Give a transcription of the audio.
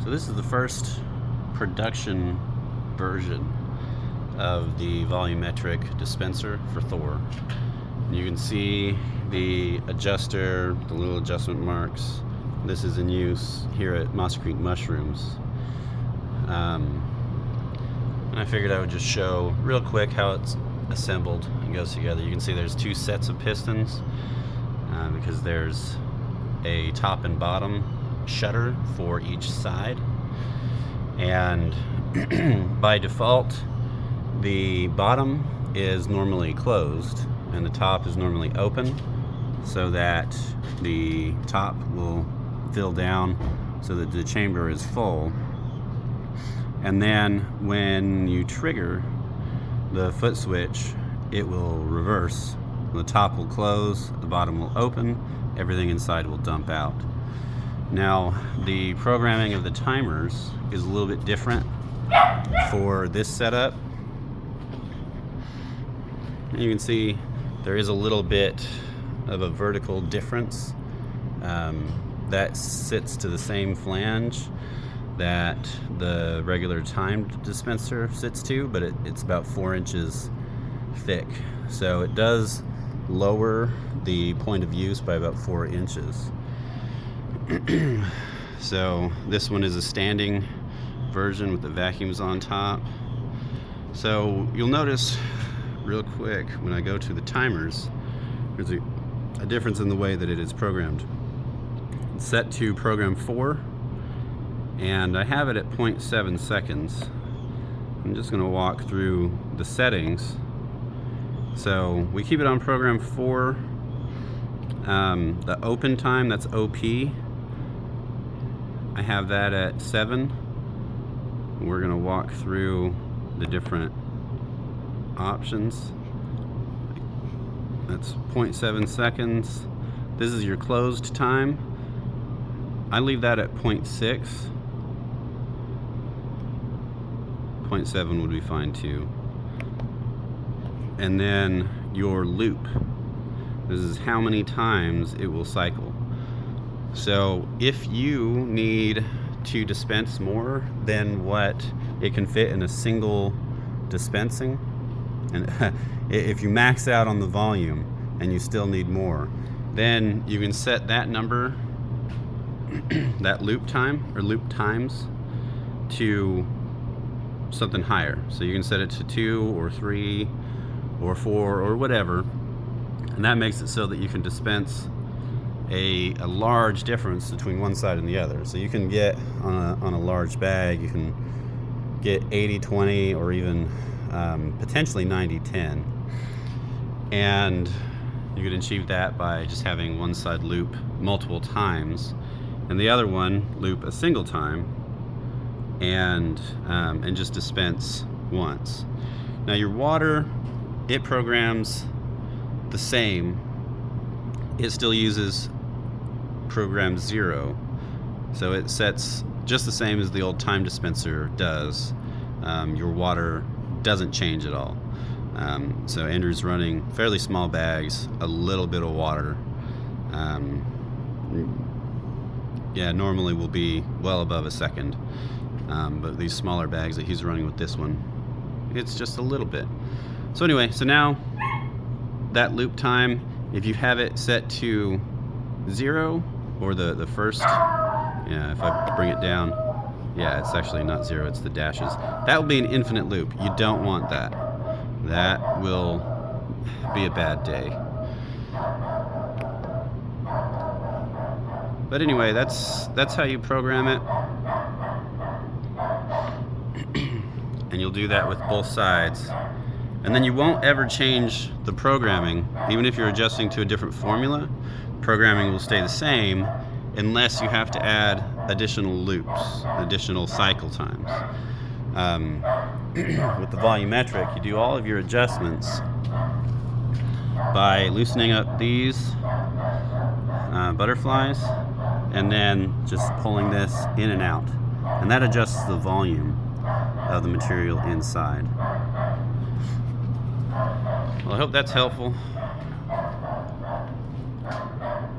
So this is the first production version of the volumetric dispenser for Thor. And you can see the adjuster, the little adjustment marks. This is in use here at Moss Creek Mushrooms. And I figured I would just show real quick how it's assembled and goes together. You can see there's two sets of pistons because there's a top and bottom shutter for each side, and by default the bottom is normally closed and the top is normally open, so that the top will fill down so that the chamber is full. And then when you trigger the foot switch, it will reverse. The top will close, the bottom will open, everything inside will dump out. Now, the programming of the timers is a little bit different for this setup. And you can see there is a little bit of a vertical difference that sits to the same flange that the regular timed dispenser sits to, but it's about 4 inches thick. So it does lower the point of use by about 4 inches. So this one is a standing version with the vacuums on top. So you'll notice real quick when I go to the timers, there's a difference in the way that it is programmed. It's set to program 4, and I have it at 0.7 seconds. I'm just going to walk through the settings. So we keep it on program 4. The open time, that's OP, I have that at 7. We're going to walk through the different options. That's 0.7 seconds. This is your closed time. I leave that at 0.6. 0.7 would be fine too. And then your loop. This is how many times it will cycle. So if you need to dispense more than what it can fit in a single dispensing, and if you max out on the volume and you still need more, then you can set that number, that loop time or loop times, to something higher. So you can set it to 2 or 3 or 4 or whatever, and that makes it so that you can dispense a large difference between one side and the other. So you can get on a large bag, you can get 80-20 or even potentially 90-10, and you can achieve that by just having one side loop multiple times and the other one loop a single time, and just dispense once. Now your water, it programs the same. It still uses program 0, so it sets just the same as the old time dispenser does. Your water doesn't change at all. So Andrew's running fairly small bags, a little bit of water. Yeah, normally will be well above a second, but these smaller bags that he's running with this one, it's just a little bit. So anyway, so now that loop time, if you have it set to 0 or the first, yeah, if I bring it down, yeah, it's actually not 0, it's the dashes. That will be an infinite loop. You don't want that. That will be a bad day. But anyway, that's how you program it. And you'll do that with both sides. And then you won't ever change the programming. Even if you're adjusting to a different formula, programming will stay the same unless you have to add additional loops, additional cycle times. With the volumetric, you do all of your adjustments by loosening up these butterflies and then just pulling this in and out. And that adjusts the volume of the material inside. Well, I hope that's helpful.